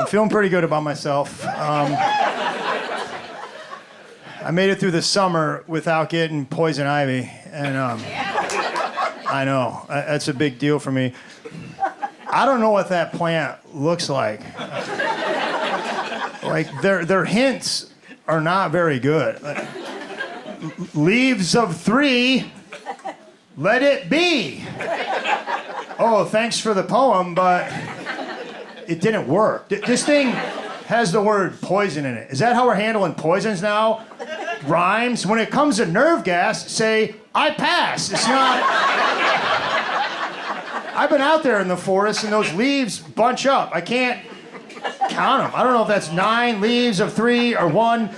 I'm feeling pretty good about myself. I made it through the summer without getting poison ivy, and I know that's a big deal for me. I don't know what that plant looks like. Like their hints are not very good. Leaves of 3, let it be. Oh, thanks for the poem, but it didn't work. This thing has the word poison in it. Is that how we're handling poisons now? Rhymes. When it comes to nerve gas, say, I pass. It's not... I've been out there in the forest and those leaves bunch up. I can't count them. I don't know if that's 9 leaves of 3 or 1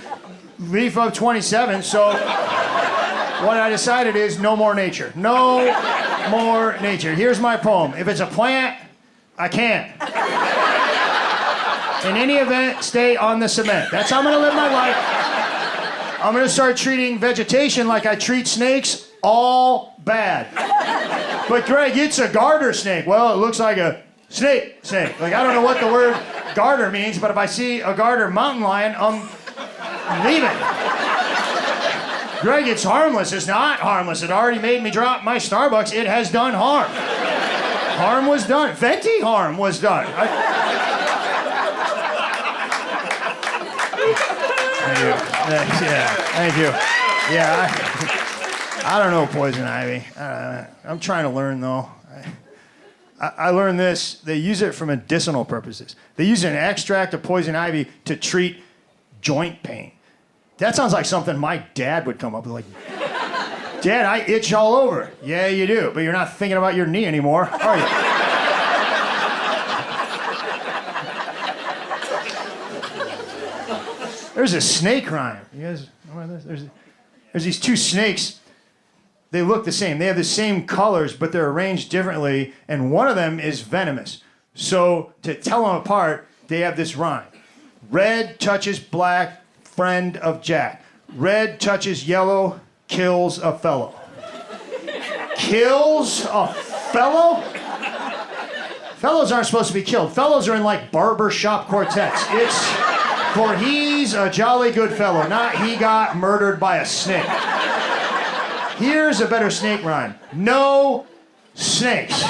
leaf of 27. So what I decided is no more nature. No more nature. Here's my poem. If it's a plant, I can't. In any event, stay on the cement. That's how I'm gonna live my life. I'm gonna start treating vegetation like I treat snakes, all bad. But Greg, it's a garter snake. Well, it looks like a snake. Like, I don't know what the word garter means, but if I see a garter mountain lion, I'm leaving. Greg, it's harmless. It's not harmless. It already made me drop my Starbucks. It has done harm. Harm was done. Venti harm was done. Thank you. Yeah, thank you. Yeah, I don't know poison ivy. I'm trying to learn, though. I learned this. They use it for medicinal purposes. They use an extract of poison ivy to treat joint pain. That sounds like something my dad would come up with. Like, Dad, I itch all over. Yeah, you do, but you're not thinking about your knee anymore, are you? There's a snake rhyme. You guys know this? There's these 2 snakes. They look the same. They have the same colors, but they're arranged differently, and one of them is venomous. So to tell them apart, they have this rhyme. Red touches black, friend of Jack. Red touches yellow, kills a fellow. Kills a fellow? Fellows aren't supposed to be killed. Fellows are in like barber shop quartets. It's for he's a jolly good fellow, not he got murdered by a snake. Here's a better snake rhyme. No snakes.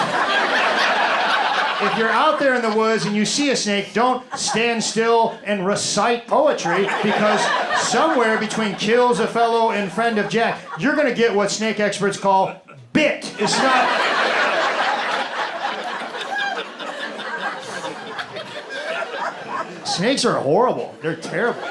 If you're out there in the woods and you see a snake, don't stand still and recite poetry, because somewhere between kills a fellow and friend of Jack, you're gonna get what snake experts call bit. It's not... Snakes are horrible. They're terrible.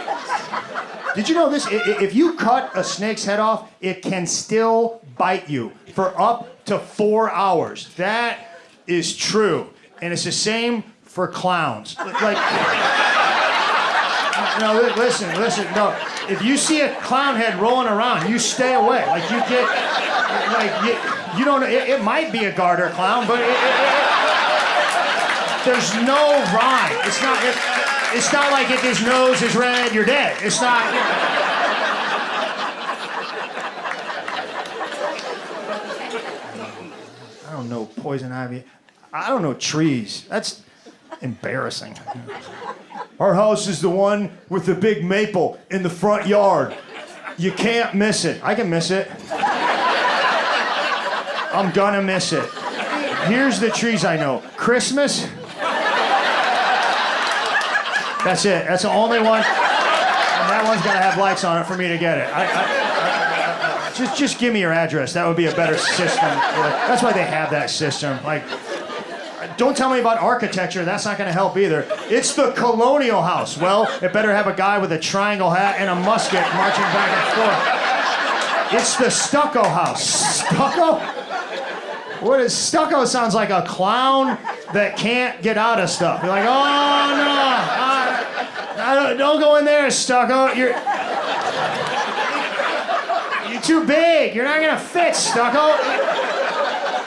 Did you know this? If you cut a snake's head off, it can still bite you for up to 4 hours. That is true. And it's the same for clowns. Like, no, listen, no. If you see a clown head rolling around, you stay away. Like, you get, like, you don't, it might be a garter clown, but there's no rhyme. It's not like if his nose is red, you're dead. It's not. I don't know poison ivy. I don't know trees. That's embarrassing. Our house is the one with the big maple in the front yard. You can't miss it. I can miss it. I'm gonna miss it. Here's the trees I know. Christmas. That's it. That's the only one. And that one's gotta have lights on it for me to get it. Just give me your address. That would be a better system. That's why they have that system. Like, don't tell me about architecture. That's not gonna help either. It's the colonial house. Well, it better have a guy with a triangle hat and a musket marching back and forth. It's the stucco house. Stucco? What is stucco? Sounds like a clown that can't get out of stuff. You're like, oh no, don't go in there, stucco. You're too big. You're not gonna fit, stucco.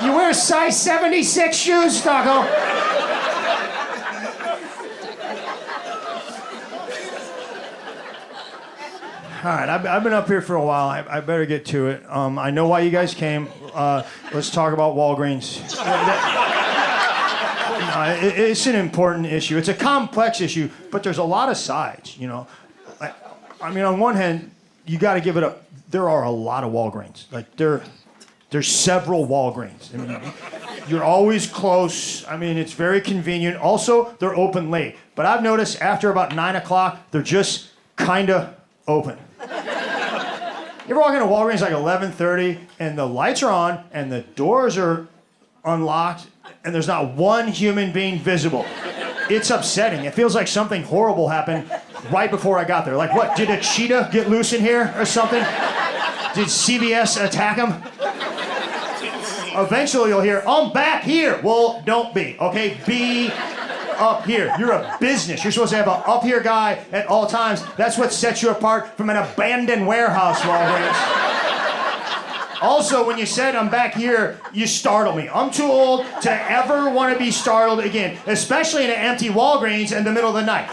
You wear size 76 shoes, stucco. All right, I've been up here for a while. I better get to it. I know why you guys came. Let's talk about Walgreens. It's an important issue. It's a complex issue, but there's a lot of sides, you know. I mean, on one hand, you got to give it up. There are a lot of Walgreens. Like, there's several Walgreens. I mean, you're always close. I mean, it's very convenient. Also, they're open late. But I've noticed after about 9 o'clock, they're just kind of open. You ever walk into Walgreens like 11:30 and the lights are on and the doors are unlocked and there's not one human being visible? It's upsetting. It feels like something horrible happened right before I got there. Like, what, did a cheetah get loose in here or something? Did CBS attack him? Eventually you'll hear, I'm back here. Well, don't be, okay? Be up here. You're a business. You're supposed to have an up here guy at all times. That's what sets you apart from an abandoned warehouse, Walgreens. Also, when you said I'm back here, you startled me. I'm too old to ever want to be startled again, especially in an empty Walgreens in the middle of the night.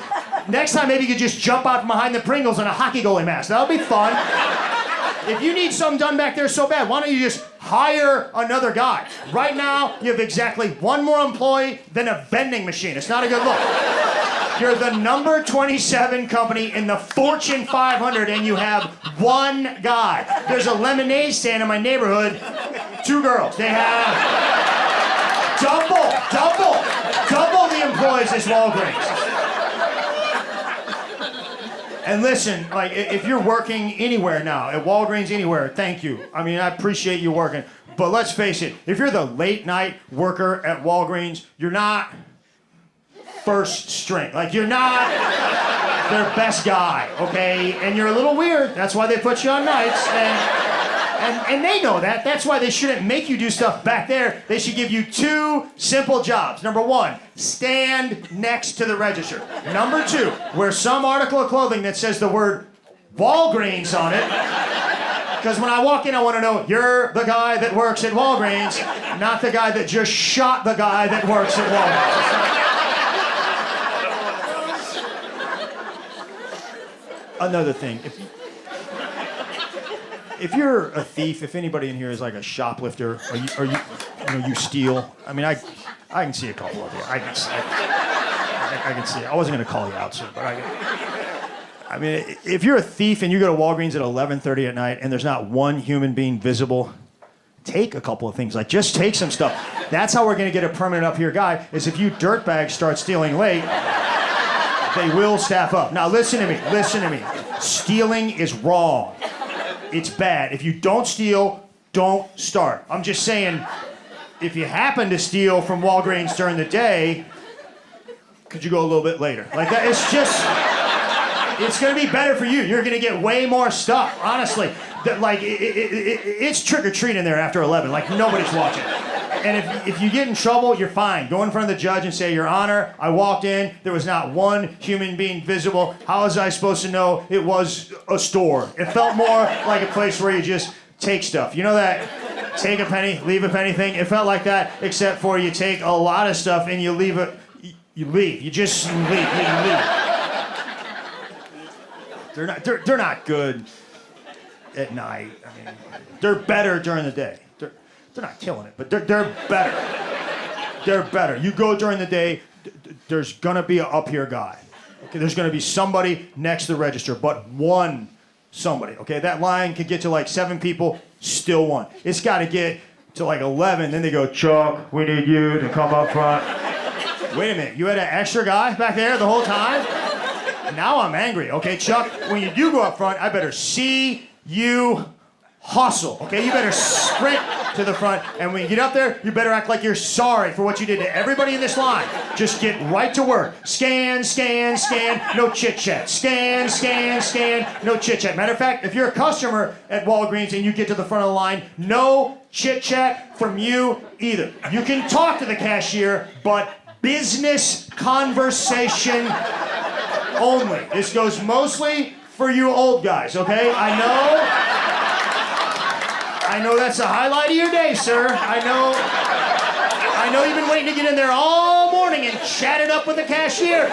Next time, maybe you could just jump out from behind the Pringles in a hockey goalie mask. That would be fun. If you need something done back there so bad, why don't you just hire another guy? Right now, you have exactly one more employee than a vending machine. It's not a good look. You're the number 27 company in the Fortune 500, and you have one guy. There's a lemonade stand in my neighborhood, 2 girls. They have double the employees as Walgreens. And listen, like, if you're working anywhere now, at Walgreens, anywhere, thank you. I mean, I appreciate you working. But let's face it, if you're the late night worker at Walgreens, you're not first string. Like, you're not their best guy, okay? And you're a little weird. That's why they put you on nights. And they know that. That's why they shouldn't make you do stuff back there. They should give you 2 simple jobs. Number 1, stand next to the register. Number 2, wear some article of clothing that says the word Walgreens on it. Because when I walk in, I want to know you're the guy that works at Walgreens, not the guy that just shot the guy that works at Walgreens. Another thing. If you're a thief, if anybody in here is like a shoplifter, or you steal, I mean, I can see a couple of you. I can see it. I wasn't going to call you out, sir, but I mean, if you're a thief and you go to Walgreens at 11:30 at night and there's not one human being visible, take a couple of things. Like, just take some stuff. That's how we're going to get a permanent up here guy, is if you dirtbags start stealing late, they will staff up. Now, listen to me. Stealing is wrong. It's bad. If you don't steal, don't start. I'm just saying, if you happen to steal from Walgreens during the day, could you go a little bit later? Like, that, it's going to be better for you. You're going to get way more stuff, honestly. It's trick-or-treat in there after 11. Like, nobody's watching. And if you get in trouble, you're fine. Go in front of the judge and say, Your Honor, I walked in, there was not one human being visible. How was I supposed to know it was a store? It felt more like a place where you just take stuff. You know that take a penny, leave a penny thing? It felt like that, except for you take a lot of stuff and you leave it. You leave. You just leave. You leave. They're not good at night. I mean, they're better during the day. They're not killing it, but they're better. They're better. You go during the day, there's gonna be an up here guy. Okay, there's gonna be somebody next to the register, but one somebody. Okay, that line could get to like 7 people, still one. It's got to get to like 11, then they go, Chuck, we need you to come up front. Wait a minute, you had an extra guy back there the whole time? Now I'm angry. Okay, Chuck, when you do go up front, I better see you hustle. Okay, you better sprint to the front, and when you get up there, you better act like you're sorry for what you did to everybody in this line. Just get right to work. Scan, no chit-chat. Scan, no chit-chat. Matter of fact, if you're a customer at Walgreens and you get to the front of the line, no chit-chat from you either. You can talk to the cashier, but business conversation only. This goes mostly for you old guys, okay? I know that's a highlight of your day, sir. I know you've been waiting to get in there all morning and chat it up with the cashier.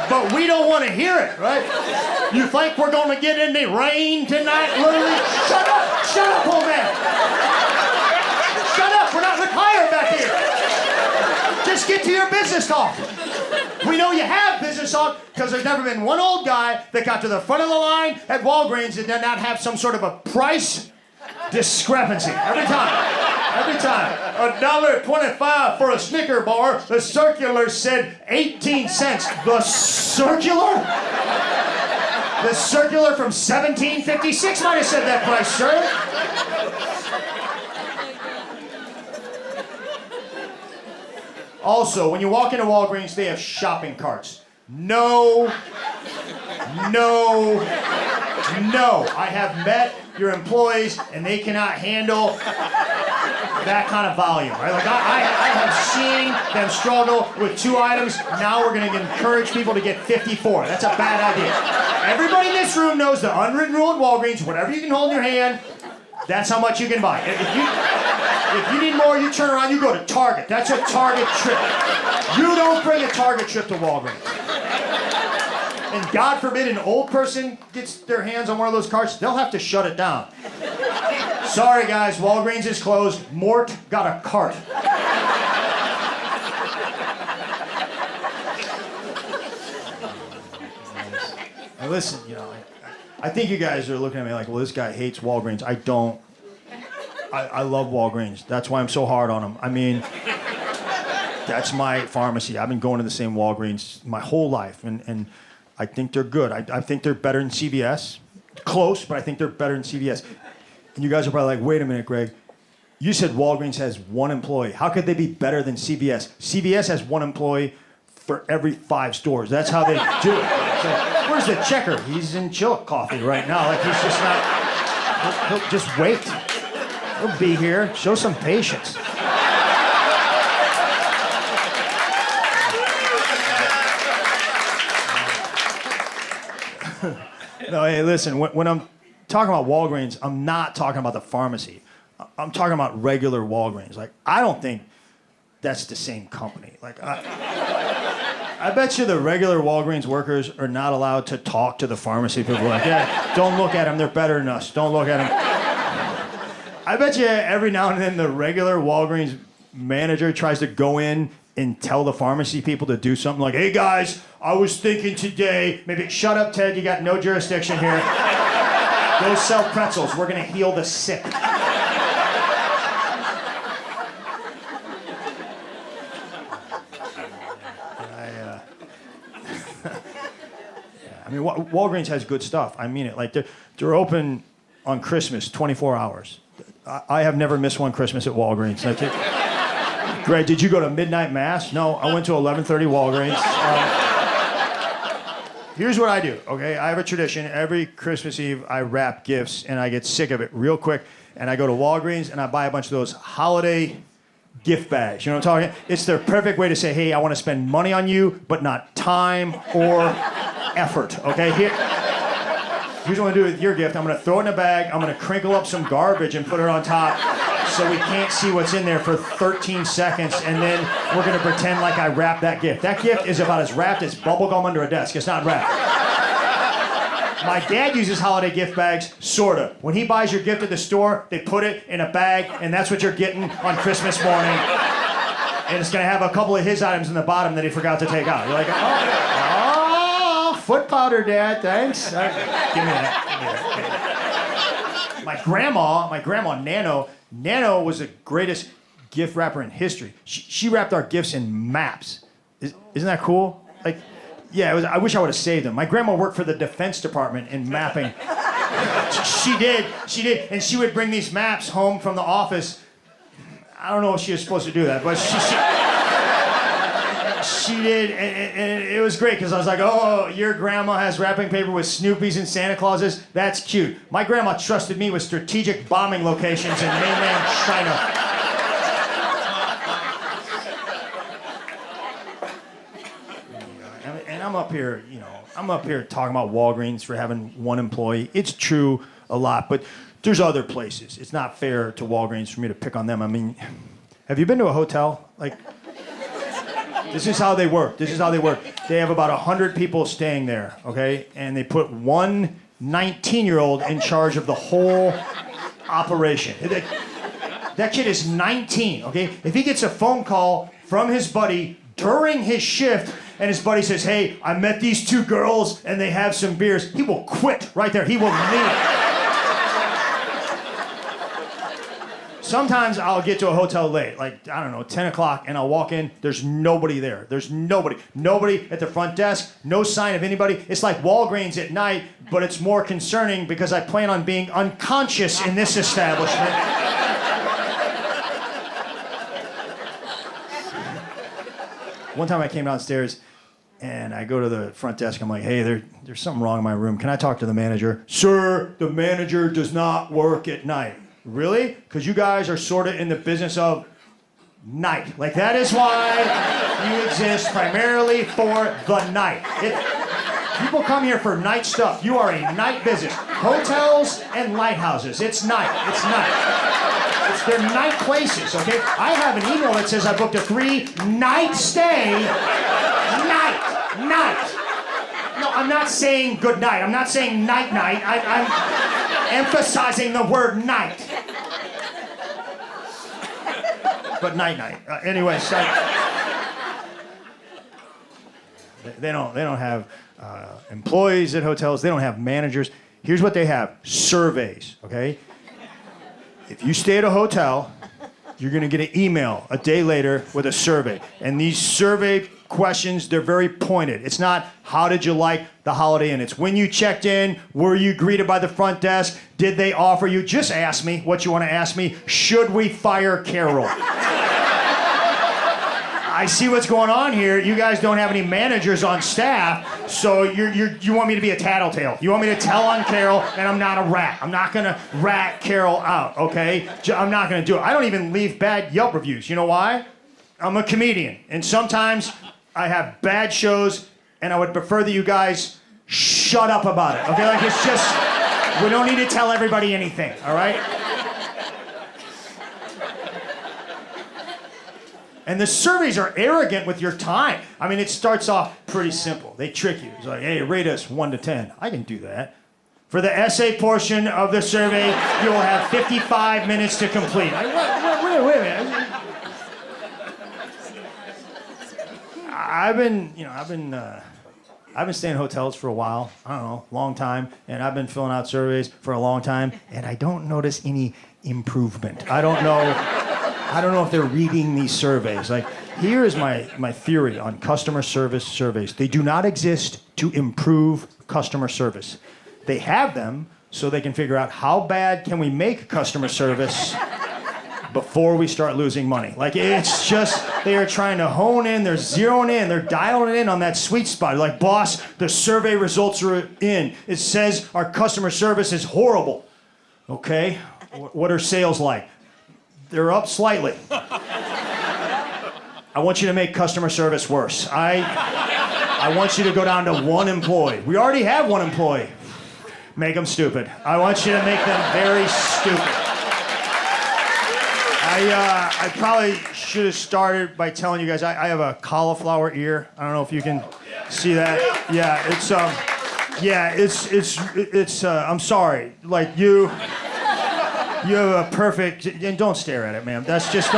But we don't want to hear it, right? You think we're going to get in the rain tonight, Lily? Shut up, old man. Shut up, we're not retired back here. Let's get to your business talk. We know you have business talk because there's never been one old guy that got to the front of the line at Walgreens and did not have some sort of a price discrepancy. Every time. $1.25 for a Snicker bar. The circular said 18 cents. The circular? The circular from 1756 might have said that price, sir. Also, when you walk into Walgreens, they have shopping carts. No. I have met your employees, and they cannot handle that kind of volume, right? Like I have seen them struggle with 2 items. Now we're going to encourage people to get 54. That's a bad idea. Everybody in this room knows the unwritten rule at Walgreens: whatever you can hold in your hand, that's how much you can buy. If you need more, you turn around, you go to Target. That's a Target trip. You don't bring a Target trip to Walgreens. And God forbid an old person gets their hands on one of those carts, they'll have to shut it down. Sorry guys, Walgreens is closed. Mort got a cart. Now listen, I think you guys are looking at me like, well, this guy hates Walgreens. I don't. I love Walgreens. That's why I'm so hard on them. I mean, that's my pharmacy. I've been going to the same Walgreens my whole life, and I think they're good. I think they're better than CVS. Close, but I think they're better than CVS. And you guys are probably like, wait a minute, Greg. You said Walgreens has 1 employee. How could they be better than CVS? CVS has 1 employee for every 5 stores. That's how they do it. So, where's the checker? He's in Chillicothe right now. Like, he's just not... He'll just wait. He'll be here. Show some patience. No, hey, listen, when I'm talking about Walgreens, I'm not talking about the pharmacy. I'm talking about regular Walgreens. Like, I don't think that's the same company. Like, I bet you the regular Walgreens workers are not allowed to talk to the pharmacy people. Like, yeah, don't look at them. They're better than us. Don't look at them. I bet you every now and then the regular Walgreens manager tries to go in and tell the pharmacy people to do something like, hey guys, I was thinking today, maybe shut up, Ted, you got no jurisdiction here. Go sell pretzels, we're gonna heal the sick. I mean, Walgreens has good stuff. I mean it. Like, they're open on Christmas, 24 hours. I have never missed one Christmas at Walgreens. Greg, did you go to midnight mass? No, I went to 11:30 Walgreens. Here's what I do, okay? I have a tradition. Every Christmas Eve, I wrap gifts, and I get sick of it real quick. And I go to Walgreens, and I buy a bunch of those holiday gift bags. You know what I'm talking? It's their perfect way to say, hey, I want to spend money on you, but not time or effort, okay? Here's what I'm going to do with your gift. I'm going to throw it in a bag. I'm going to crinkle up some garbage and put it on top so we can't see what's in there for 13 seconds, and then we're going to pretend like I wrapped that gift. That gift is about as wrapped as bubble gum under a desk. It's not wrapped. My dad uses holiday gift bags, sorta. When he buys your gift at the store, they put it in a bag, and that's what you're getting on Christmas morning. And it's going to have a couple of his items in the bottom that he forgot to take out. You're like, oh, foot powder, Dad, thanks. Give me that. My grandma, Nano was the greatest gift wrapper in history. She wrapped our gifts in maps. Isn't that cool? Like, yeah, I wish I would have saved them. My grandma worked for the Defense Department in mapping. She did, and she would bring these maps home from the office. I don't know if she was supposed to do that, but she did, and it was great because I was like, oh, your grandma has wrapping paper with Snoopy's and Santa Clauses? That's cute. My grandma trusted me with strategic bombing locations in mainland China. And I'm up here, talking about Walgreens for having 1 employee. It's true a lot, but there's other places. It's not fair to Walgreens for me to pick on them. I mean, have you been to a hotel? Like, this is how they work. They have about 100 people staying there, okay? And they put one 19-year-old in charge of the whole operation. That kid is 19, okay? If he gets a phone call from his buddy during his shift, and his buddy says, hey, I met these 2 girls and they have some beers, he will quit right there. He will leave. Sometimes I'll get to a hotel late, like, I don't know, 10 o'clock, and I'll walk in, there's nobody there. There's nobody. Nobody at the front desk, no sign of anybody. It's like Walgreens at night, but it's more concerning because I plan on being unconscious in this establishment. One time I came downstairs, and I go to the front desk. I'm like, hey, there's something wrong in my room. Can I talk to the manager? Sir, the manager does not work at night. Really? Because you guys are sort of in the business of night. Like, that is why you exist, primarily for the night. People come here for night stuff. You are a night business. Hotels and lighthouses. It's night. It's night. They're night places, okay? I have an email that says I booked a 3-night stay. Night. No, I'm not saying good night. I'm not saying night-night. I'm emphasizing the word night. But night-night. Anyways, they don't have employees at hotels. They don't have managers. Here's what they have: surveys. Okay. If you stay at a hotel, you're gonna get an email a day later with a survey, and these survey questions, they're very pointed. It's not, how did you like the Holiday Inn? It's, when you checked in, were you greeted by the front desk? Did they offer you? Just ask me what you want to ask me. Should we fire Carol? I see what's going on here. You guys don't have any managers on staff, so you want me to be a tattletale. You want me to tell on Carol, and I'm not a rat. I'm not gonna rat Carol out, okay? I'm not gonna do it. I don't even leave bad Yelp reviews. You know why? I'm a comedian, and sometimes I have bad shows, and I would prefer that you guys shut up about it, okay? Like, it's just, we don't need to tell everybody anything, all right? And the surveys are arrogant with your time. I mean, it starts off pretty simple. They trick you. It's like, hey, rate us 1 to 10. I can do that. For the essay portion of the survey, you will have 55 minutes to complete. Wait a minute. I've been staying in hotels for a while. I don't know, long time, and I've been filling out surveys for a long time, and I don't notice any improvement. I don't know if they're reading these surveys. Like, here is my theory on customer service surveys. They do not exist to improve customer service. They have them so they can figure out how bad can we make customer service before we start losing money. Like, it's just, they are trying to hone in, they're zeroing in, they're dialing it in on that sweet spot. Like, boss, the survey results are in. It says our customer service is horrible. Okay, what are sales like? They're up slightly. I want you to make customer service worse. I want you to go down to 1 employee. We already have 1 employee. Make them stupid. I want you to make them very stupid. I probably should have started by telling you guys I have a cauliflower ear. I don't know if you can see that. Yeah, it's I'm sorry. Like, you have a perfect, and don't stare at it, ma'am. That's just,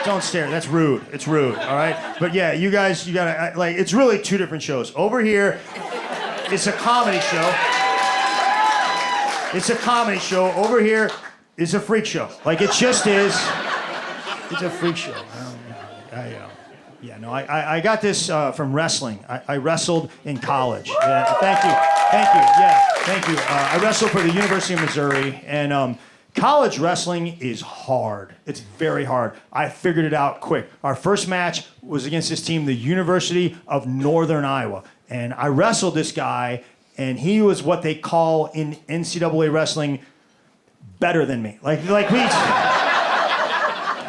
don't stare. That's rude. It's rude, all right? But yeah, you guys, you gotta, like, it's really 2 different shows. Over here, it's a comedy show. It's a comedy show. Over here is a freak show. Like, it just is. It's a freak show. I got this from wrestling. I wrestled in college. Thank you. Yeah, thank you. I wrestled for the University of Missouri, and college wrestling is hard. It's very hard. I figured it out quick. Our first match was against this team, the University of Northern Iowa, and I wrestled this guy, and he was what they call in NCAA wrestling better than me. Like we.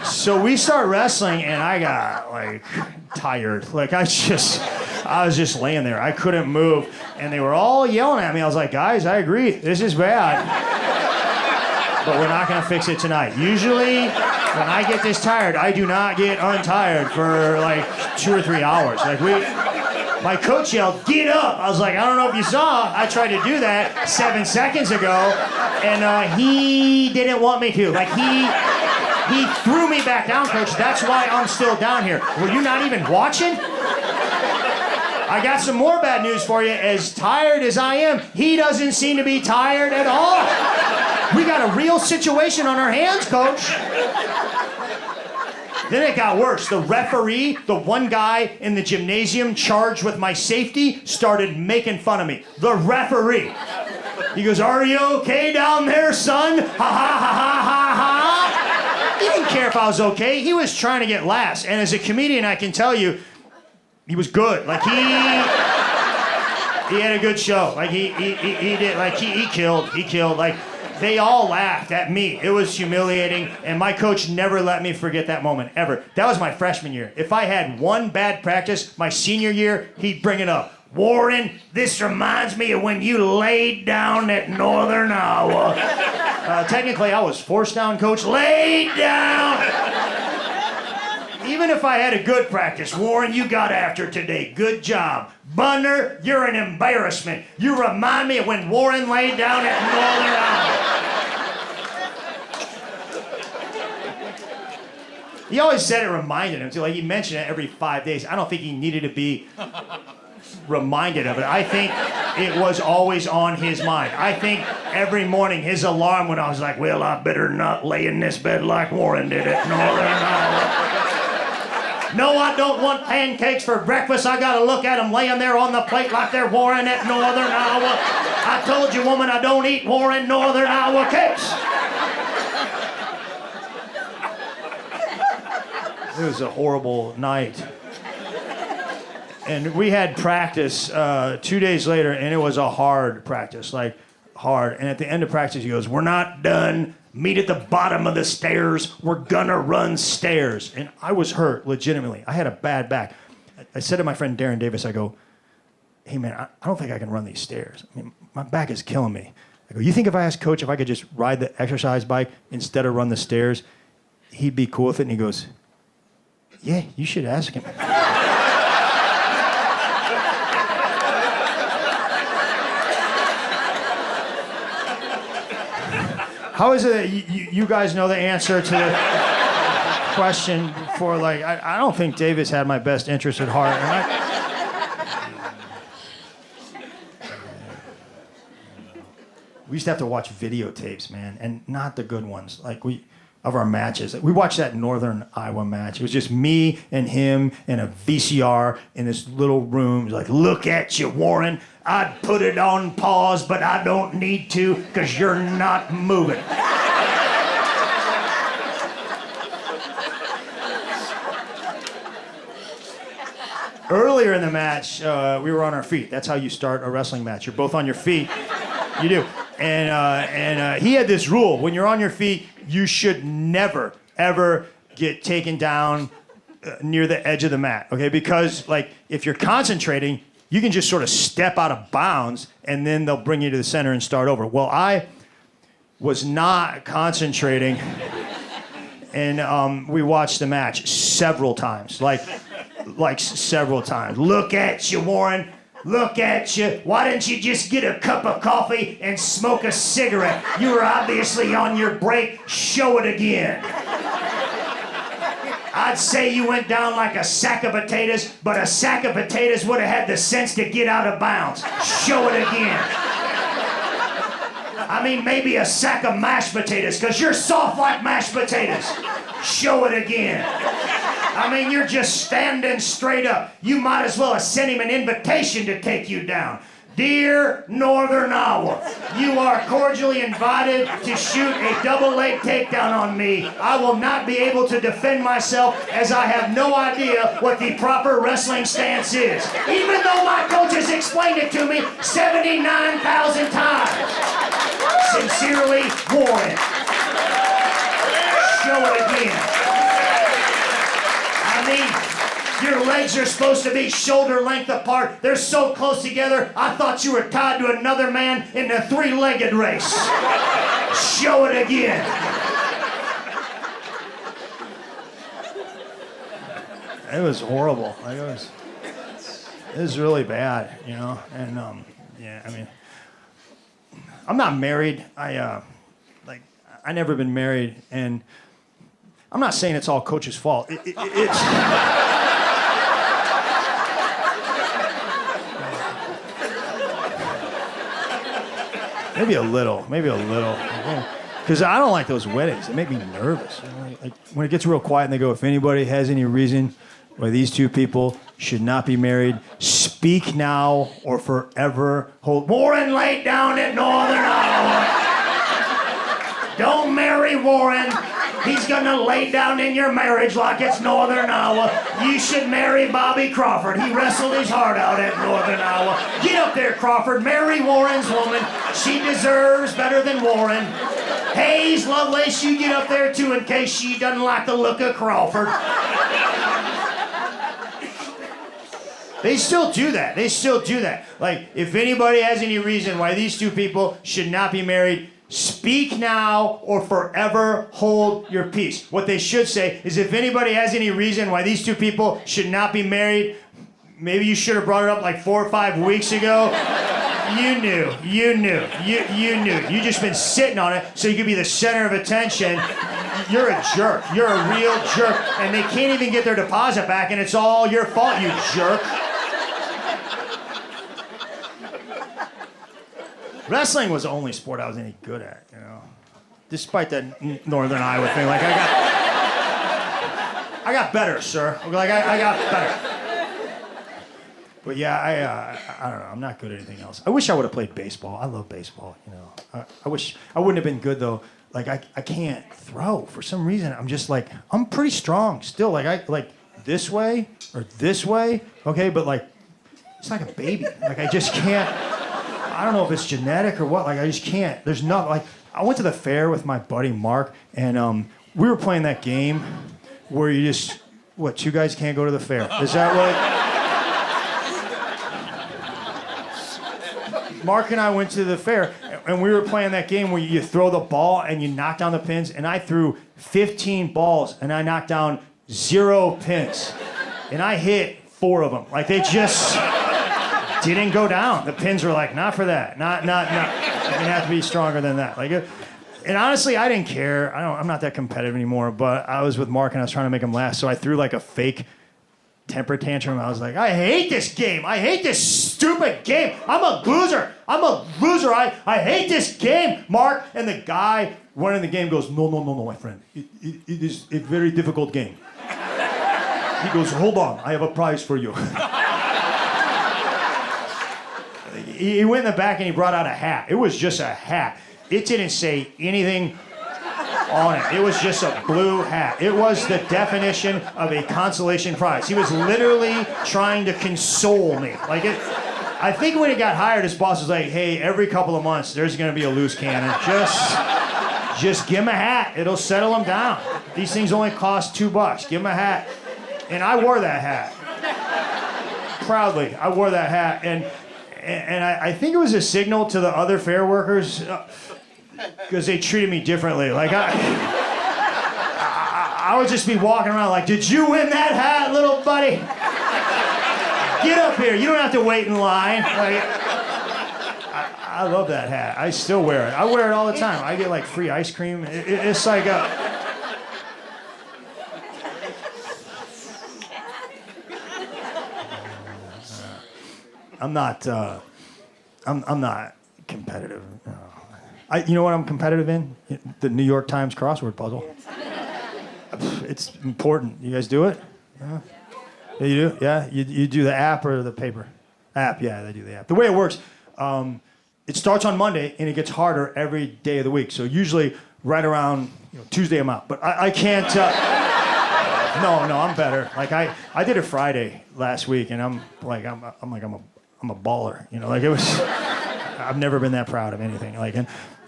So we start wrestling, and I got, like, tired. Like, I was just laying there. I couldn't move, and they were all yelling at me. I was like, guys, I agree. This is bad. But we're not going to fix it tonight. Usually, when I get this tired, I do not get untired for, like, 2 or 3 hours. Like, my coach yelled, get up. I was like, I don't know if you saw. I tried to do that 7 seconds ago, and he didn't want me to. Like, He threw me back down, coach. That's why I'm still down here. Were you not even watching? I got some more bad news for you. As tired as I am, he doesn't seem to be tired at all. We got a real situation on our hands, coach. Then it got worse. The referee, the one guy in the gymnasium charged with my safety, started making fun of me. The referee. He goes, "Are you okay down there, son? Ha ha ha ha ha ha." He didn't care if I was okay. He was trying to get laughs. And as a comedian, I can tell you, he was good. Like he had a good show. Like he did. Like he killed. Like they all laughed at me. It was humiliating, and my coach never let me forget that moment ever. That was my freshman year. If I had one bad practice, my senior year, he'd bring it up. "Warren, this reminds me of when you laid down at Northern Iowa." Technically, I was forced down, coach. Laid down. Even if I had a good practice, "Warren, you got after today. Good job. Bunner, you're an embarrassment. You remind me of when Warren laid down at Northern Iowa." He always said it reminded him too. Like he mentioned it every 5 days. I don't think he needed to be reminded of it. I think it was always on his mind. I think every morning his alarm when I was like, "Well, I better not lay in this bed like Warren did at Northern Iowa. No, I don't want pancakes for breakfast. I gotta look at them laying there on the plate like they're Warren at Northern Iowa. I told you, woman, I don't eat Warren Northern Iowa cakes." It was a horrible night. And we had practice 2 days later, and it was a hard practice, like hard. And at the end of practice, he goes, "We're not done. Meet at the bottom of the stairs. We're gonna run stairs." And I was hurt, legitimately. I had a bad back. I said to my friend Darren Davis, I go, "Hey man, I don't think I can run these stairs. I mean, my back is killing me." I go, "You think if I asked coach if I could just ride the exercise bike instead of run the stairs, he'd be cool with it?" And he goes, "Yeah, you should ask him." How is it that you guys know the answer to the question for, like, I don't think Davis had my best interest at heart. And we used to have to watch videotapes, man, and not the good ones, of our matches. We watched that Northern Iowa match. It was just me and him and a VCR in this little room. Like, "Look at you, Warren. I'd put it on pause, but I don't need to because you're not moving." Earlier in the match, we were on our feet. That's how you start a wrestling match. You're both on your feet. You do. And he had this rule. When you're on your feet, you should never, ever get taken down near the edge of the mat, okay? Because, like, if you're concentrating, you can just sort of step out of bounds, and then they'll bring you to the center and start over. Well, I was not concentrating, and we watched the match several times, like several times. "Look at you, Warren. Look at you. Why didn't you just get a cup of coffee and smoke a cigarette? You were obviously on your break. Show it again." I'd say you went down like a sack of potatoes, but a sack of potatoes would have had the sense to get out of bounds. Show it again. I mean, maybe a sack of mashed potatoes, because you're soft like mashed potatoes. Show it again. I mean, you're just standing straight up. You might as well have sent him an invitation to take you down. "Dear Northern Iowa, you are cordially invited to shoot a double leg takedown on me. I will not be able to defend myself as I have no idea what the proper wrestling stance is, even though my coach has explained it to me 79,000 times. Sincerely, Warren." Show it again. I mean, your legs are supposed to be shoulder length apart. They're so close together, I thought you were tied to another man in a three-legged race. Show it again. It was horrible. Like, it was really bad, you know? And, yeah, I mean, I'm not married. I never been married, and I'm not saying it's all coach's fault. It's maybe a little. Because I don't like those weddings. They make me nervous. You know? Like when it gets real quiet and they go, if anybody has any reason why these two people should not be married, speak now or forever hold. Warren laid down at Northern Iowa. Don't marry Warren. He's gonna lay down in your marriage like it's Northern Iowa. You should marry Bobby Crawford. He wrestled his heart out at Northern Iowa. Get up there, Crawford. Marry Warren's woman. She deserves better than Warren. Hayes, Lovelace, you get up there too in case she doesn't like the look of Crawford. They still do that. Like, if anybody has any reason why these two people should not be married, speak now or forever hold your peace. What they should say is, if anybody has any reason why these two people should not be married, maybe you should have brought it up like 4 or 5 weeks ago. You knew. You just been sitting on it so you could be the center of attention. You're a jerk. You're a real jerk. And they can't even get their deposit back, and it's all your fault, you jerk. Wrestling was the only sport I was any good at, you know. Despite that Northern Iowa thing, like I got better, sir. Like I got better. But yeah, I don't know. I'm not good at anything else. I wish I would have played baseball. I love baseball, you know. I wish I wouldn't have been good though. Like I can't throw for some reason. I'm just like, I'm pretty strong still. Like this way or this way, okay, but like it's like a baby. Like I just can't. I don't know if it's genetic or what. Like I just can't. There's not like I went to the fair with my buddy Mark, and we were playing that game where you just two guys can't go to the fair. Is that what? Mark and I went to the fair, and we were playing that game where you throw the ball and you knock down the pins, and I threw 15 balls, and I knocked down 0 pins. And I hit 4 of them. Like, they just didn't go down. The pins were like, not for that. Not. You have to be stronger than that. Like, and honestly, I didn't care. I'm not that competitive anymore, but I was with Mark, and I was trying to make him laugh, so I threw like a fake temper tantrum. I was like, I hate this game. I hate this stupid game. I'm a loser. I hate this game, Mark. And the guy running the game goes, no, my friend. It is a very difficult game. He goes, hold on. I have a prize for you. He went in the back and he brought out a hat. It was just a hat. It didn't say anything on it. It was just a blue hat. It was the definition of a consolation prize. He was literally trying to console me. I think when he got hired, his boss was like, hey, every couple of months, there's going to be a loose cannon. Just give him a hat. It'll settle him down. These things only cost $2. Give him a hat. And I wore that hat. Proudly, I wore that hat. And I think it was a signal to the other fair workers, because they treated me differently. Like I would just be walking around like, did you win that hat, little buddy? Get up here. You don't have to wait in line. Like, I love that hat. I still wear it. I wear it all the time. I get like free ice cream. It's like I'm not competitive. No. You know what I'm competitive in? The New York Times crossword puzzle. It's important. You guys do it? Yeah. Yeah, you do? Yeah? You do the app or the paper? App, yeah, they do the app. The way it works, it starts on Monday and it gets harder every day of the week. So usually right around Tuesday I'm out. But I can't... No, I'm better. Like I did it Friday last week, and I'm a baller. Like it was... I've never been that proud of anything.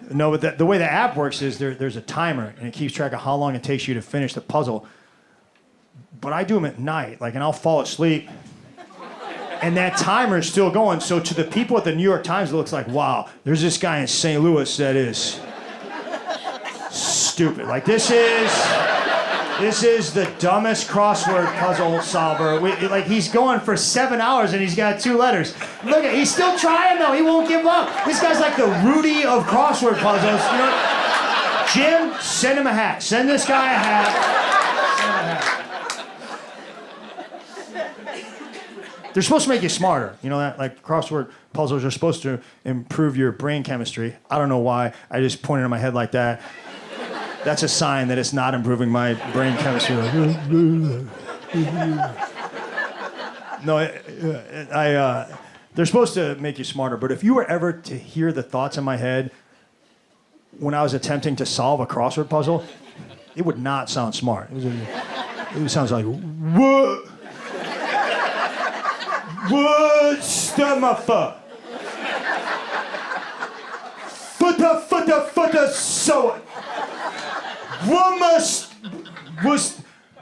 But the way the app works is there's a timer, and it keeps track of how long it takes you to finish the puzzle. But I do them at night, and I'll fall asleep, and that timer is still going. So to the people at the New York Times, it looks like, wow, there's this guy in St. Louis that is stupid. This is the dumbest crossword puzzle solver. He's going for 7 hours and he's got 2 letters. Look he's still trying though. He won't give up. This guy's like the Rudy of crossword puzzles. Jim, send him a hat. Send this guy a hat. They're supposed to make you smarter. You know that? Like crossword puzzles are supposed to improve your brain chemistry. I don't know why. I just pointed in my head like that. That's a sign that it's not improving my brain chemistry. No, they're supposed to make you smarter. But if you were ever to hear the thoughts in my head when I was attempting to solve a crossword puzzle, it would not sound smart. It sounds like, what? What's the muffa? Futta, so it.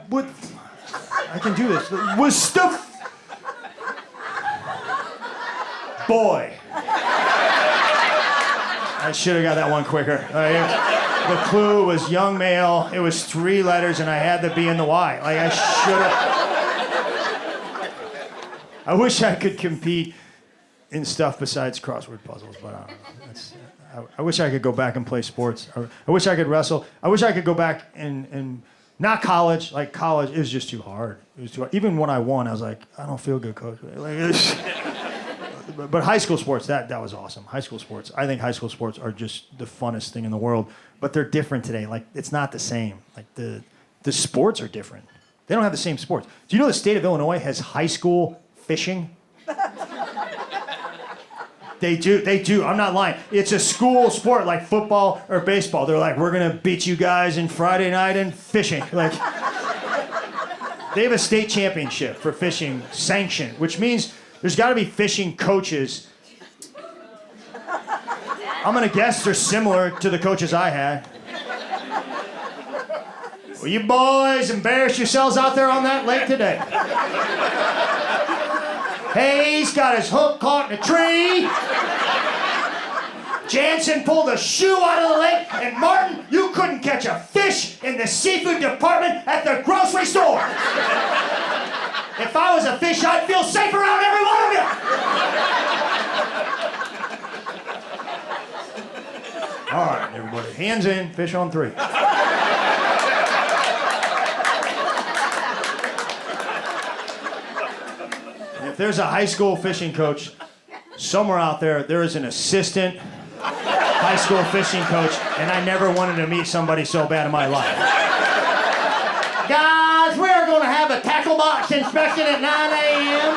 What? I can do this. Was stuff. Boy. I should have got that one quicker. The clue was young male. It was 3 letters, and I had the B and the Y. Like, I should have. I wish I could compete in stuff besides crossword puzzles, but I don't know. I wish I could go back and play sports. I wish I could wrestle. I wish I could go back and not college. Like, college is just too hard. It was too hard. Even when I won, I was like, I don't feel good, coach. But high school sports, that was awesome. High school sports. I think high school sports are just the funnest thing in the world. But they're different today. Like, it's not the same. Like, the sports are different. They don't have the same sports. Do you know the state of Illinois has high school fishing? They do. I'm not lying. It's a school sport like football or baseball. They're like, we're going to beat you guys in Friday night in fishing. Like, they have a state championship for fishing sanctioned, which means there's got to be fishing coaches. I'm going to guess they're similar to the coaches I had. Well, you boys embarrass yourselves out there on that lake today. Hayes got his hook caught in a tree. Jansen pulled a shoe out of the lake. And Martin, you couldn't catch a fish in the seafood department at the grocery store. If I was a fish, I'd feel safe around every one of you. All right, everybody. Hands in, fish on 3. If there's a high school fishing coach, somewhere out there, there is an assistant high school fishing coach, and I never wanted to meet somebody so bad in my life. Guys, we are going to have a tackle box inspection at 9 a.m.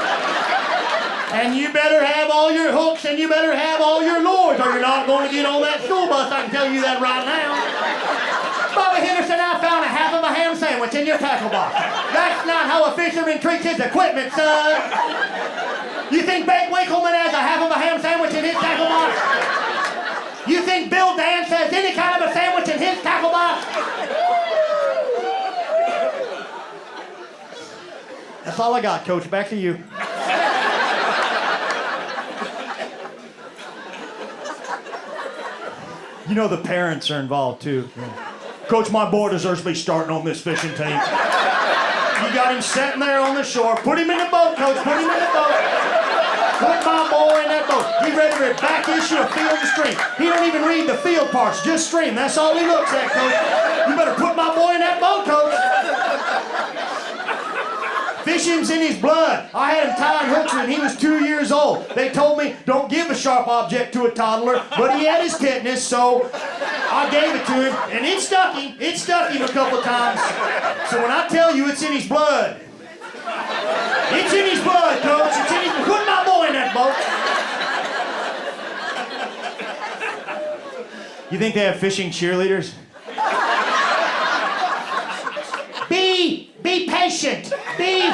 And you better have all your hooks and you better have all your lures, or you're not going to get on that school bus. I can tell you that right now. Bobby Henderson, I found a half of a ham sandwich in your tackle box. That's not how a fisherman treats his equipment, son. You think Bake Winkleman has a half of a ham sandwich in his tackle box? You think Bill Dance has any kind of a sandwich in his tackle box? That's all I got, Coach. Back to you. You know the parents are involved, too. Coach, my boy deserves to be starting on this fishing team. You got him sitting there on the shore. Put him in the boat, Coach. Put him in the boat. Put my boy in that boat. He ready for a back issue of Field and Stream. He don't even read the field parts, just Stream. That's all he looks at, Coach. You better put my boy in that boat, Coach. Fishing's in his blood. I had him tying hooks when he was 2 years old. They told me, don't give a sharp object to a toddler, but he had his tetanus, so I gave it to him, and it stuck him. It stuck him a couple of times. So when I tell you it's in his blood, it's in his blood, Coach. It's in his blood. Put my boy in that boat. You think they have fishing cheerleaders? Be patient. Be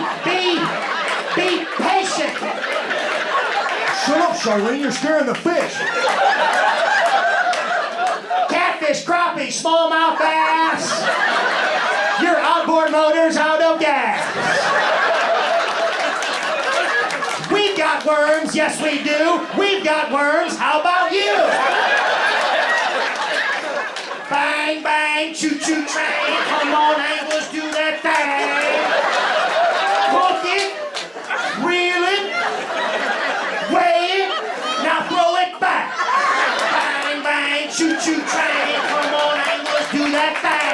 patient. Shut up, Charlene. You're scaring the fish. Catfish, crappie, smallmouth bass. Your outboard motor's out of gas. We've got worms. Yes, we do. We've got worms. How about you? Bang, bang, choo-choo train. Come on, anglers, do that thing. Hook it, reel it, weigh it, now throw it back. Bang, bang, choo-choo train. Come on, anglers, do that thing.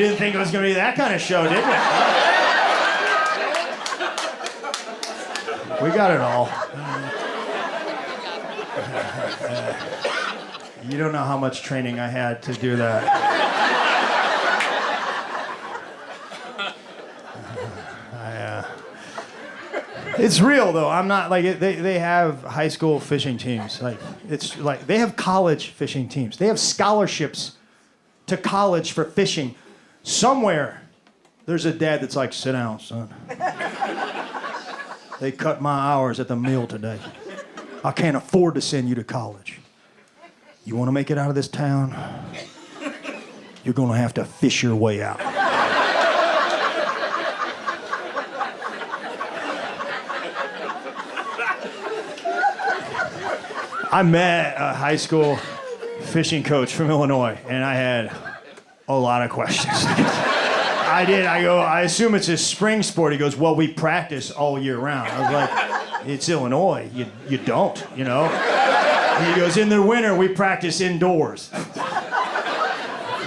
didn't think it was going to be that kind of show, did you? We got it all. You don't know how much training I had to do that. It's real though. I'm not like they have high school fishing teams. Like it's like they have college fishing teams. They have scholarships to college for fishing. Somewhere there's a dad that's like, sit down, son. They cut my hours at the meal today. I can't afford to send you to college. You want to make it out of this town? You're going to have to fish your way out. I met a high school fishing coach from Illinois, and I had a lot of questions. I did. I go, I assume it's a spring sport. He goes, well, we practice all year round. I was like, it's Illinois. You don't, you know? He goes, in the winter, we practice indoors.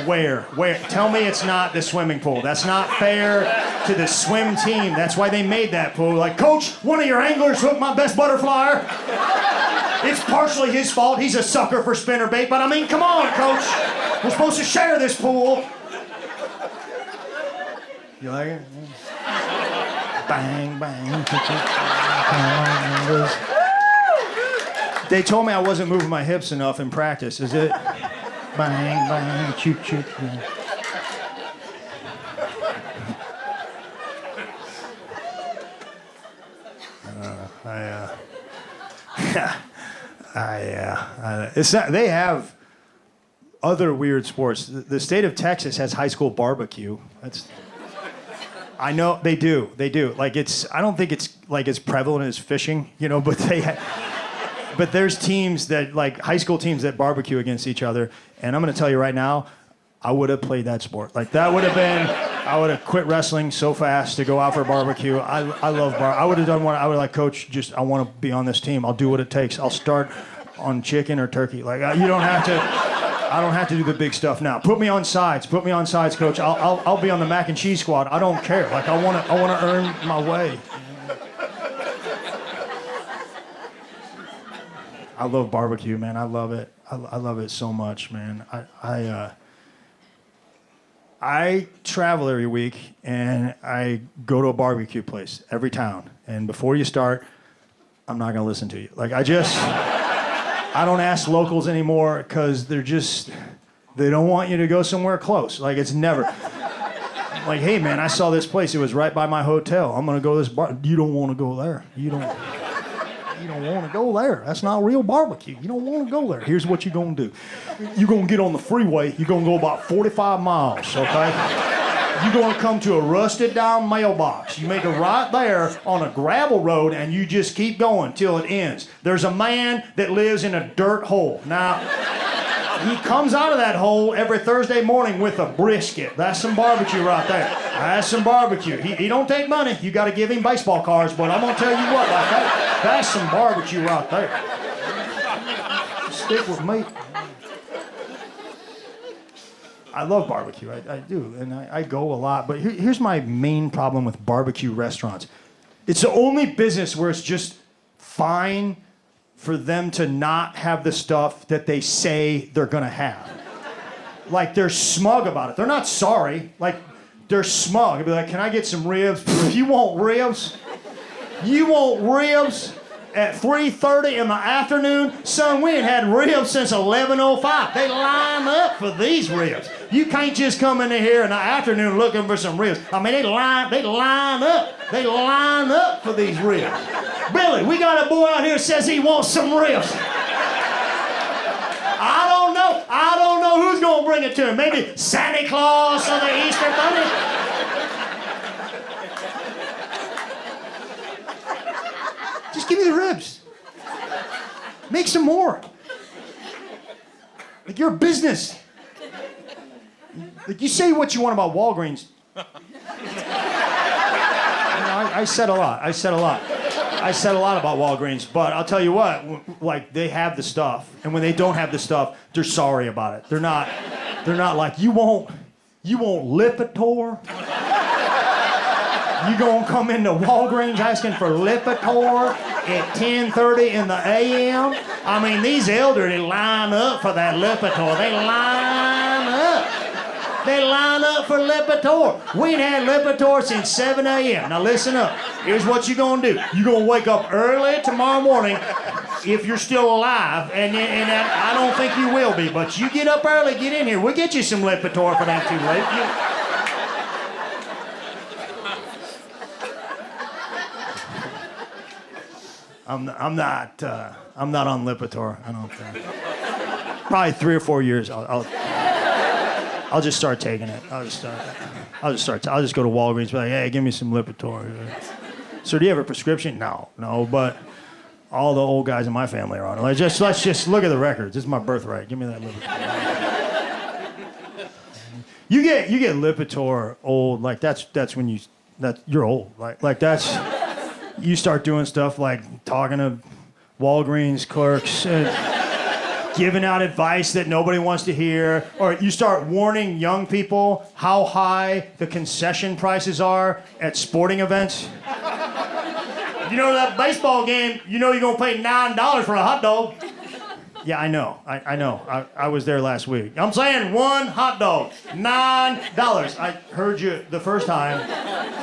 Where? Tell me it's not the swimming pool. That's not fair to the swim team. That's why they made that pool. Like, coach, one of your anglers hooked my best butterflyer. It's partially his fault. He's a sucker for spinnerbait, but I mean, come on, coach. We're supposed to share this pool. You like it? Bang, bang. They told me I wasn't moving my hips enough in practice. Is it? Bang, bang, choo, choo. It's not, they have other weird sports. The state of Texas has high school barbecue. I know they do. Like I don't think it's like as prevalent as fishing, you know, but but there's teams that like high school teams that barbecue against each other. And I'm going to tell you right now, I would have played that sport. Like that would have been, I would have quit wrestling so fast to go out for a barbecue. I love I would have done one. I would like, coach, I want to be on this team. I'll do what it takes. I'll start on chicken or turkey. Like you don't have to. I don't have to do the big stuff now. Put me on sides, coach. I'll be on the mac and cheese squad. I don't care. Like I want to earn my way. I love barbecue, man. I love it. I love it so much, man. I travel every week and I go to a barbecue place every town. And before you start, I'm not gonna listen to you. Like I don't ask locals anymore because they don't want you to go somewhere close. Like it's never like, hey man, I saw this place. It was right by my hotel. I'm gonna go to this bar. You don't want to go there. You don't want to go there. That's not real barbecue. You don't want to go there. Here's what you're gonna do. You're gonna get on the freeway. You're gonna go about 45 miles. Okay. You're gonna come to a rusted down mailbox. You make a right there on a gravel road and you just keep going till it ends. There's a man that lives in a dirt hole. Now, he comes out of that hole every Thursday morning with a brisket. That's some barbecue right there. That's some barbecue. He don't take money. You gotta give him baseball cards, but I'm gonna tell you what, like that's some barbecue right there. Stick with me. I love barbecue, I do, and I go a lot. But here's my main problem with barbecue restaurants. It's the only business where it's just fine for them to not have the stuff that they say they're gonna have. Like they're smug about it. They're not sorry. Like they're smug. They'll be like, can I get some ribs? You want ribs? You want ribs? At 3:30 in the afternoon? Son, we ain't had ribs since 11:05. They line up for these ribs. You can't just come in here in the afternoon looking for some ribs. I mean, they line up. They line up for these ribs. Billy, we got a boy out here who says he wants some ribs. I don't know who's going to bring it to him. Maybe Santa Claus or the Easter Bunny. Just give me the ribs. Make some more. Like you're a business. Like you say what you want about Walgreens. I said a lot. I said a lot about Walgreens, but I'll tell you what, like they have the stuff, and when they don't have the stuff, they're sorry about it. They're not like, you want You want Lipitor? You gonna come into Walgreens asking for Lipitor at 10:30 in the a.m.? I mean, these elderly line up for that Lipitor. They line up. They line up for Lipitor. We ain't had Lipitor since 7 a.m. Now listen up. Here's what you're gonna do. You're gonna wake up early tomorrow morning if you're still alive, and I don't think you will be, but you get up early, get in here. We'll get you some Lipitor if it ain't too late. I'm not on Lipitor. I don't think. Probably 3 or 4 years. I'll just start taking it. I'll just go to Walgreens and be like, hey, give me some Lipitor. So do you have a prescription? No, but all the old guys in my family are on it. Let's just look at the records. This is my birthright. Give me that Lipitor. You get Lipitor old, like that's when you're old. Like that's you start doing stuff like talking to Walgreens clerks and giving out advice that nobody wants to hear, or you start warning young people how high the concession prices are at sporting events. You know that baseball game, you know you're gonna pay $9 for a hot dog. Yeah, I know. I was there last week. I'm saying one hot dog, $9. I heard you the first time.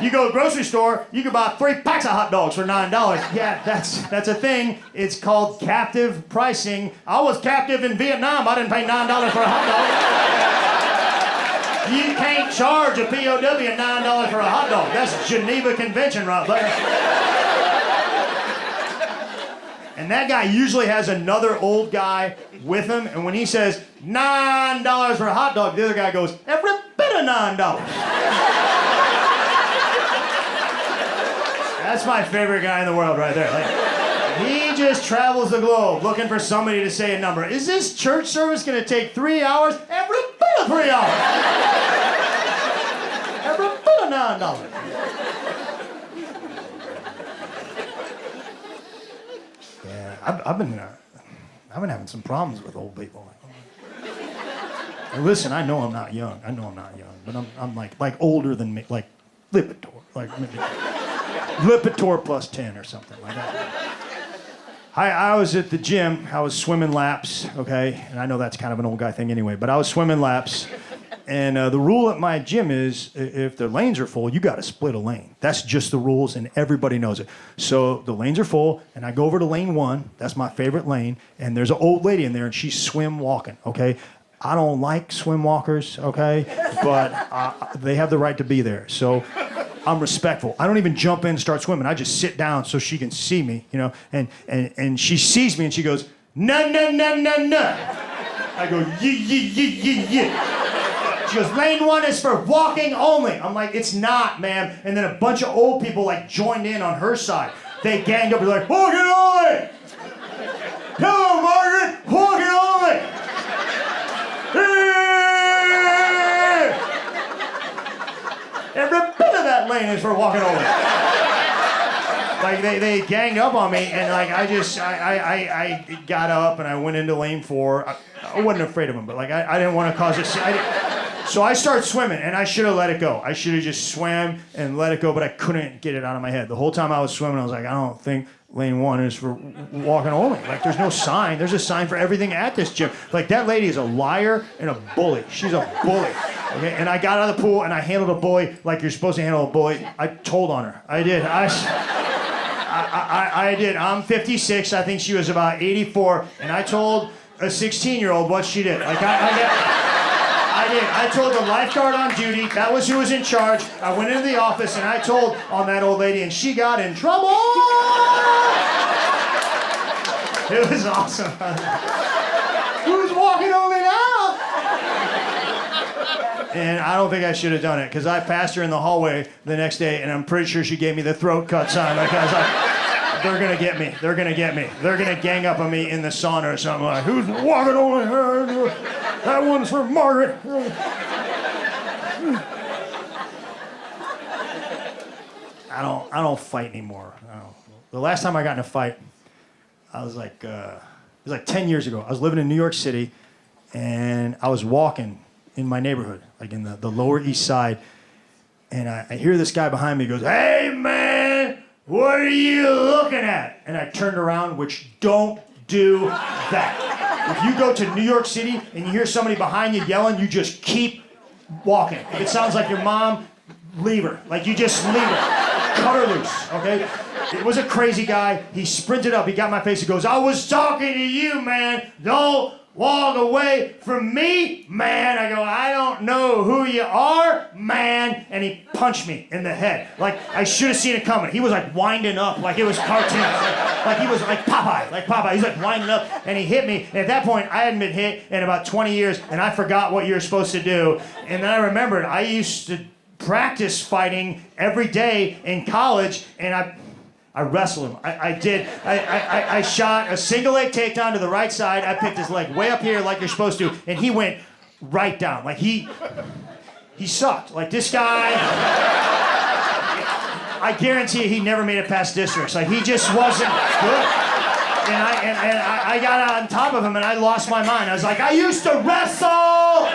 You go to the grocery store, you can buy 3 packs of hot dogs for $9. Yeah, that's a thing. It's called captive pricing. I was captive in Vietnam. I didn't pay $9 for a hot dog. You can't charge a POW $9 for a hot dog. That's Geneva Convention right there. And that guy usually has another old guy with him, and when he says $9 for a hot dog, the other guy goes, every bit of $9. That's my favorite guy in the world right there. Like, he just travels the globe looking for somebody to say a number. Is this church service going to take 3 hours? Every bit of 3 hours. Every bit of $9. I've been having some problems with old people. Listen, I know I'm not young, but I'm like older than me, like Lipitor, like maybe Lipitor plus 10 or something like that. I was at the gym. I was swimming laps, okay, and I know that's kind of an old guy thing anyway, but I was swimming laps. And the rule at my gym is if the lanes are full, you got to split a lane. That's just the rules, and everybody knows it. So the lanes are full, and I go over to lane 1. That's my favorite lane. And there's an old lady in there, and she's swim walking, okay? I don't like swim walkers, okay? But they have the right to be there. So I'm respectful. I don't even jump in and start swimming. I just sit down so she can see me, you know? And she sees me, and she goes, no. I go, yeah. She goes, lane 1 is for walking only. I'm like, it's not, ma'am. And then a bunch of old people like joined in on her side. They ganged up and they're like, walking only! Hello, Margaret! Walking only! Every bit of that lane is for walking only. Like they ganged up on me, and like I got up and I went into lane 4. I wasn't afraid of them, but like I didn't want to cause a scene. So I start swimming, and I should have let it go. I should have just swam and let it go, but I couldn't get it out of my head. The whole time I was swimming, I was like, I don't think lane 1 is for walking only. Like, there's no sign. There's a sign for everything at this gym. Like, that lady is a liar and a bully. She's a bully. Okay, and I got out of the pool, and I handled a bully like you're supposed to handle a bully. I told on her. I did. I did. I'm 56. I think she was about 84, and I told a 16-year-old what she did. Like, I did. I told the lifeguard on duty. That was who was in charge. I went into the office and I told on that old lady, and she got in trouble. It was awesome. Who's walking only now? And I don't think I should have done it, because I passed her in the hallway the next day, and I'm pretty sure she gave me the throat cut sign. Like, I was like, they're gonna get me. They're gonna get me. They're gonna gang up on me in the sauna or something. Like, who's walking only? That one's for Margaret. I don't fight anymore. The last time I got in a fight, I was like, it was like 10 years ago. I was living in New York City, and I was walking in my neighborhood, like in the Lower East Side. And I hear this guy behind me goes, "Hey, man, what are you looking at?" And I turned around, which don't do that. If you go to New York City and you hear somebody behind you yelling, you just keep walking. If it sounds like your mom, leave her. Like, you just leave her. Cut her loose, okay? It was a crazy guy. He sprinted up. He got my face. He goes, "I was talking to you, man. Don't walk away from me, man." I go, "I don't know who you are, man." And he punched me in the head. Like, I should have seen it coming. He was like winding up like it was cartoon. Like he was like Popeye. He's like winding up and he hit me. And at that point, I hadn't been hit in about 20 years and I forgot what you were supposed to do. And then I remembered I used to practice fighting every day in college, and I wrestled him. I did. I shot a single leg takedown to the right side. I picked his leg way up here like you're supposed to, and he went right down. Like he sucked. Like this guy, I guarantee you he never made it past districts. Like he just wasn't good. And I got on top of him and I lost my mind. I was like, "I used to wrestle!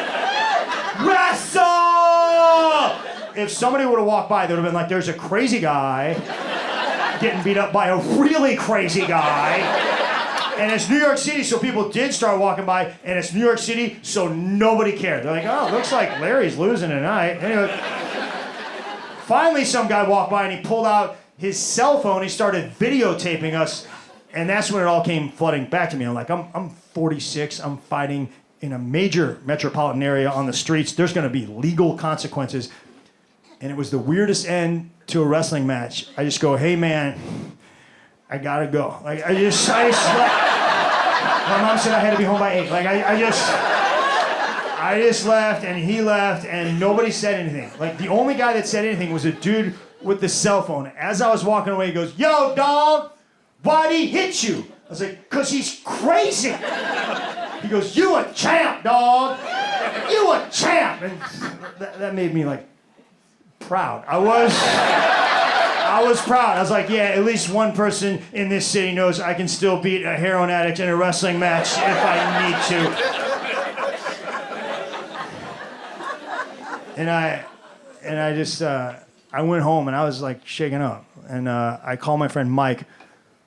If somebody would have walked by, they would have been like, "There's a crazy guy getting beat up by a really crazy guy." And it's New York City, so people did start walking by, and it's New York City, so nobody cared. They're like, "Oh, looks like Larry's losing tonight." Anyway, finally some guy walked by and he pulled out his cell phone. He started videotaping us, and that's when it all came flooding back to me. I'm like, I'm 46, I'm fighting in a major metropolitan area on the streets. There's gonna be legal consequences. And it was the weirdest end to a wrestling match. I just go, "Hey, man, I gotta go." Like, I just left. My mom said I had to be home by 8. Like, I just left, and he left, and nobody said anything. Like, the only guy that said anything was a dude with the cell phone. As I was walking away, he goes, "Yo, dog, why'd he hit you?" I was like, "'Cause he's crazy." He goes, "You a champ, dog. You a champ." And that made me, like, proud. I was proud. I was like, yeah, at least one person in this city knows I can still beat a heroin addict in a wrestling match if I need to. And I just I went home and I was like shaken up. And I called my friend Mike,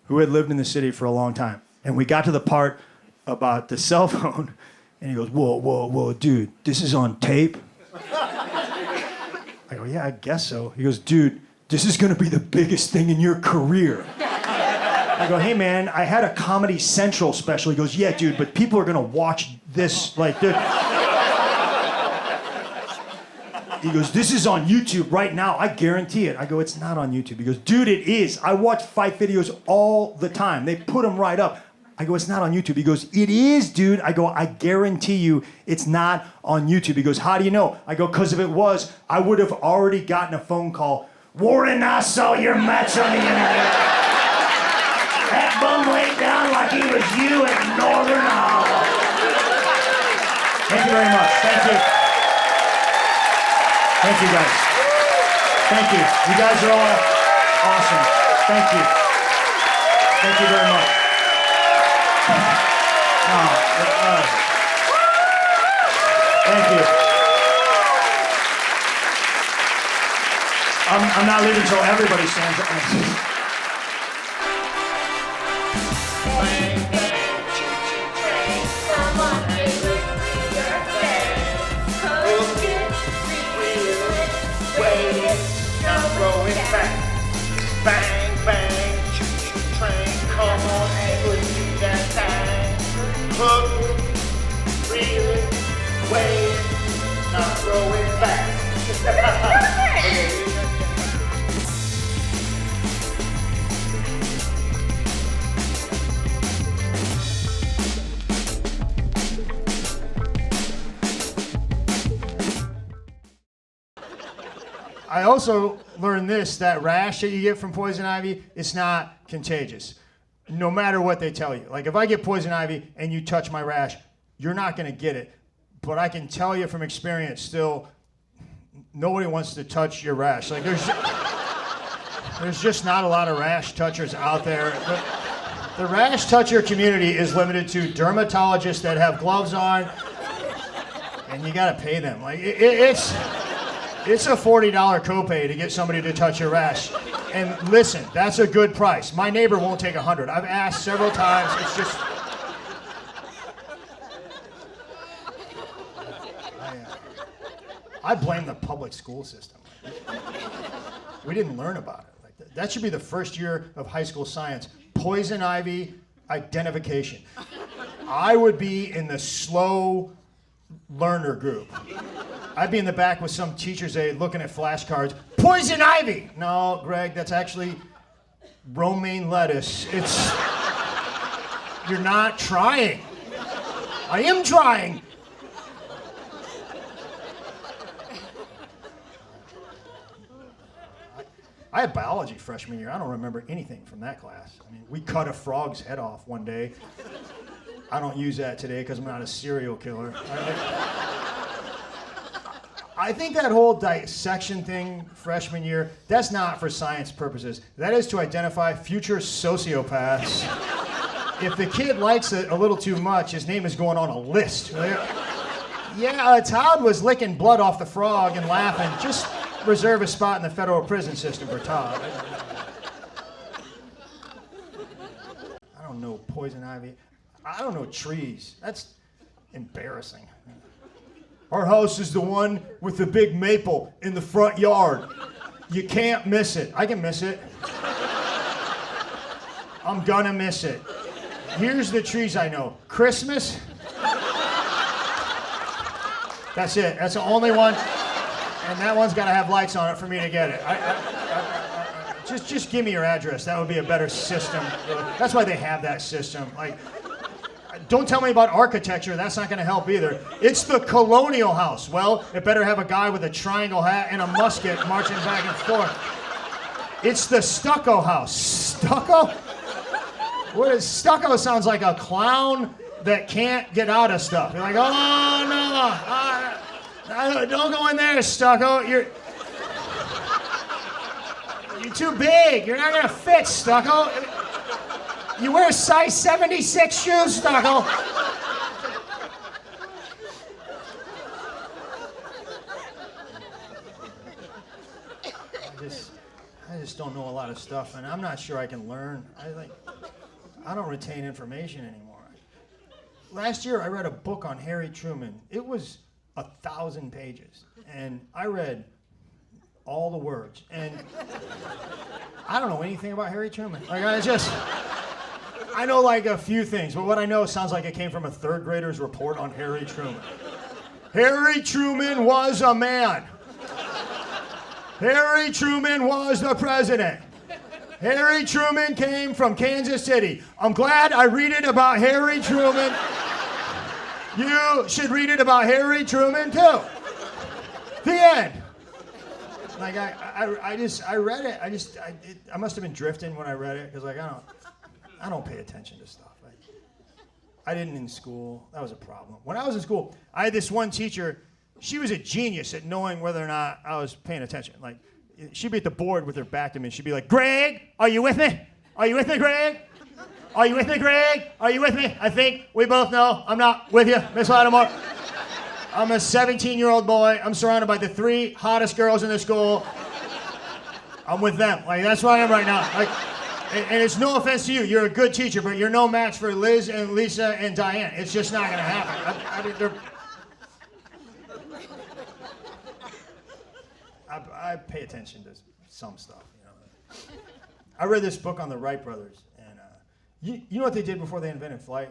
who had lived in the city for a long time. And we got to the part about the cell phone, and he goes, whoa, dude, this is on tape? I go, "Yeah, I guess so." He goes, "Dude, this is gonna be the biggest thing in your career." I go, "Hey, man, I had a Comedy Central special." He goes, "Yeah, dude, but people are gonna watch this like this." He goes, "This is on YouTube right now. I guarantee it." I go, "It's not on YouTube." He goes, "Dude, it is. I watch fight videos all the time. They put them right up." I go, "It's not on YouTube." He goes, "It is, dude." I go, "I guarantee you it's not on YouTube." He goes, "How do you know?" I go, "'Cause if it was, I would have already gotten a phone call. Warren, I saw your match on the internet. That bum laid down like he was you at Northern Iowa." Thank you very much. Thank you. Thank you, guys. Thank you. You guys are all awesome. Thank you. Thank you very much. Thank you. I'm not leaving until everybody stands up. Bang, bang, choo-choo train, come on and put me that thing. Hook, reel it, wave, now throw it back. I also learned this, that rash that you get from poison ivy, it's not contagious. No matter what they tell you. Like if I get poison ivy and you touch my rash, you're not gonna get it. But I can tell you from experience still, nobody wants to touch your rash. Like there's just not a lot of rash touchers out there. The rash toucher community is limited to dermatologists that have gloves on and you gotta pay them. Like it's a $40 copay to get somebody to touch your rash. And listen, that's a good price. My neighbor won't take $100. I've asked several times. It's just. I blame the public school system. We didn't learn about it. Like that should be the first year of high school science. Poison ivy identification. I would be in the slow learner group. I'd be in the back with some teacher's aide looking at flashcards. Poison ivy! No, Greg, that's actually romaine lettuce. You're not trying. I am trying. I had biology freshman year. I don't remember anything from that class. I mean, we cut a frog's head off one day. I don't use that today because I'm not a serial killer. I think that whole dissection thing freshman year, that's not for science purposes. That is to identify future sociopaths. If the kid likes it a little too much, his name is going on a list. Yeah, Todd was licking blood off the frog and laughing. Just reserve a spot in the federal prison system for Todd. I don't know poison ivy. I don't know trees. That's embarrassing. Our house is the one with the big maple in the front yard. You can't miss it. I can miss it. I'm gonna miss it. Here's the trees I know. Christmas. That's it. That's the only one. And that one's got to have lights on it for me to get it. Just give me your address. That would be a better system. That's why they have that system. Like, don't tell me about architecture. That's not going to help either. It's the colonial house. Well, it better have a guy with a triangle hat and a musket marching back and forth. It's the stucco house. Stucco? What is stucco? Sounds like a clown that can't get out of stuff. You're like, oh no, don't go in there, stucco. You're too big. You're not gonna fit, stucco. You wear size 76 shoes, stucco. I just don't know a lot of stuff, and I'm not sure I can learn. I don't retain information anymore. Last year, I read a book on Harry Truman. It was 1,000 pages, and I read all the words. And I don't know anything about Harry Truman. I know like a few things, but what I know sounds like it came from a third grader's report on Harry Truman. Harry Truman was a man. Harry Truman was the president. Harry Truman came from Kansas City. I'm glad I read it about Harry Truman. You should read it about Harry Truman too. The end. Like I read it. I must have been drifting when I read it because I don't pay attention to stuff. I didn't in school. That was a problem. When I was in school, I had this one teacher. She was a genius at knowing whether or not I was paying attention. Like, she'd be at the board with her back to me, and she'd be like, Greg, are you with me? Are you with me, Greg? Are you with me, Greg? Are you with me? I think we both know I'm not with you, Miss Lattimore. I'm a 17-year-old boy. I'm surrounded by the 3 hottest girls in the school. I'm with them. Like, that's where I am right now. Like, and it's no offense to you. You're a good teacher, but you're no match for Liz and Lisa and Diane. It's just not going to happen. I pay attention to some stuff, you know. I read this book on the Wright brothers, and you know what they did before they invented flight?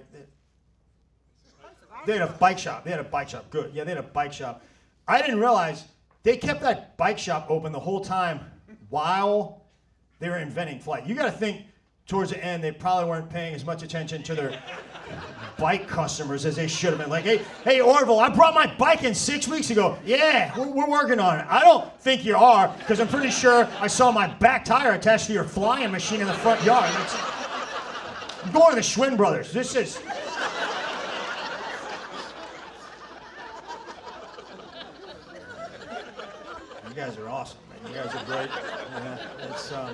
They had a bike shop. Good. Yeah, they had a bike shop. I didn't realize they kept that bike shop open the whole time while they were inventing flight. You got to think towards the end they probably weren't paying as much attention to their bike customers as they should have been. Like, hey, Orville, I brought my bike in 6 weeks ago. Yeah, we're working on it. I don't think you are, because I'm pretty sure I saw my back tire attached to your flying machine in the front yard. I'm going to the Schwinn brothers. This is... You guys are awesome, man. You guys are great. Yeah,